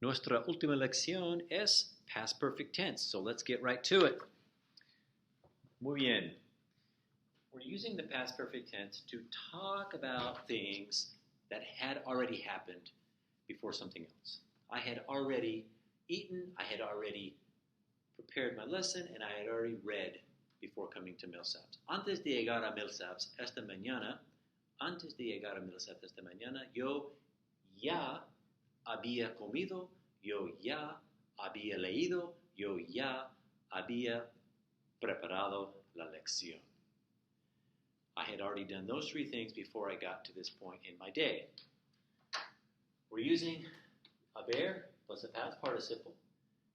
Nuestra última lección es past perfect tense, so let's get right to it. Muy bien. We're using the past perfect tense to talk about things that had already happened before something else. I had already eaten, I had already prepared my lesson, and I had already read before coming to Millsaps. Antes de llegar a Millsaps esta mañana, yo ya había comido, yo ya había leído, yo ya había preparado la lección. I had already done those three things before I got to this point in my day. We're using haber plus a past participle,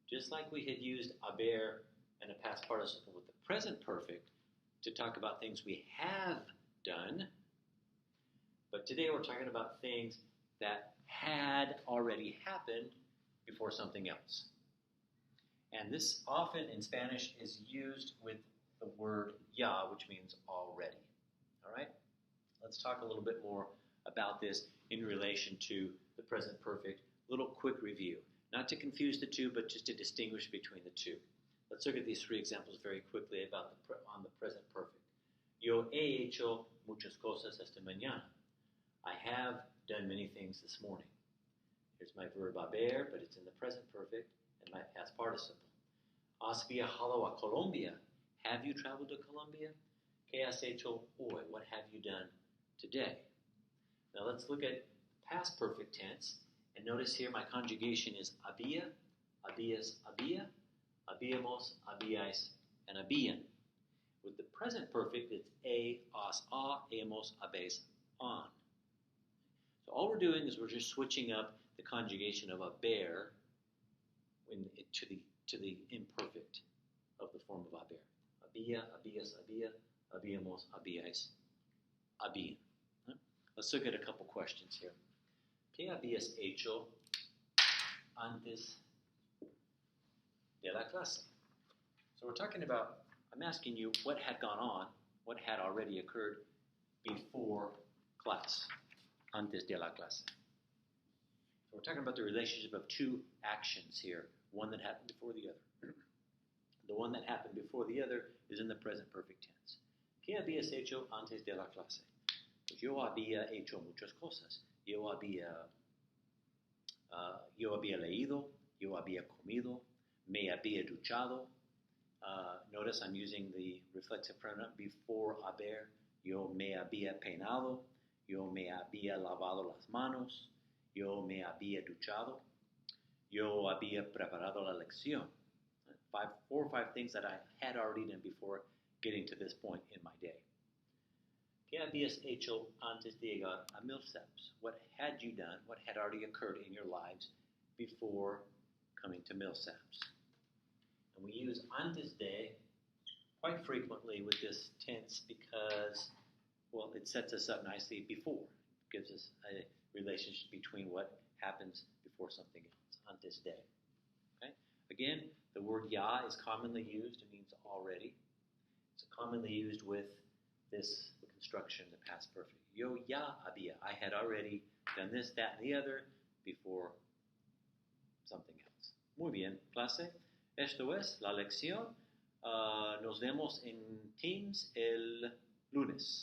just like we had used haber and a past participle with the present perfect to talk about things we have done. But today we're talking about things that had already happened before something else. And this often in Spanish is used with the word ya, which means already. All right? Let's talk a little bit more about this in relation to the present perfect. Little quick review. Not to confuse the two, but just to distinguish between the two. Let's look at these three examples very quickly about on the present perfect. Yo he hecho muchas cosas esta mañana. I have done many things this morning. Here's my verb haber, but it's in the present perfect, and my past participle. Has viajado a Colombia? Have you traveled to Colombia? ¿Qué has hecho hoy? What have you done today? Now let's look at past perfect tense, and notice here my conjugation is había, habías, había, habíamos, habíais, and habían. With the present perfect, it's has, hemos, habéis, on. So all we're doing is we're just switching up the conjugation of haber to the imperfect of the form of haber. Había, habías, había, habíamos, habíais, habían. Let's look at a couple questions here. ¿Qué habías hecho antes de la clase? So we're talking about, I'm asking you what had gone on, what had already occurred before class, antes de la clase. So we're talking about the relationship of two actions here, one that happened before the other. The one that happened before the other is in the present perfect tense. ¿Qué habías hecho antes de la clase? Pues yo había hecho muchas cosas. Yo había leído, yo había comido, me había duchado. Notice I'm using the reflexive pronoun before haber. Yo me había peinado, yo me había lavado las manos, yo me había duchado, yo había preparado la lección. 4 or 5 things that I had already done before getting to this point in my day. ¿Qué habías hecho antes de llegar a Millsaps? What had you done, what had already occurred in your lives before coming to Millsaps? And we use antes de quite frequently with this tense because, well, it sets us up nicely before. It gives us a relationship between what happens before something else, antes de. Okay? Again, the word ya is commonly used. It means already. It's commonly used with this construction, the past perfect. Yo ya había. I had already done this, that, and the other before something else. Muy bien, clase. Esto es la lección. Nos vemos en Teams el lunes.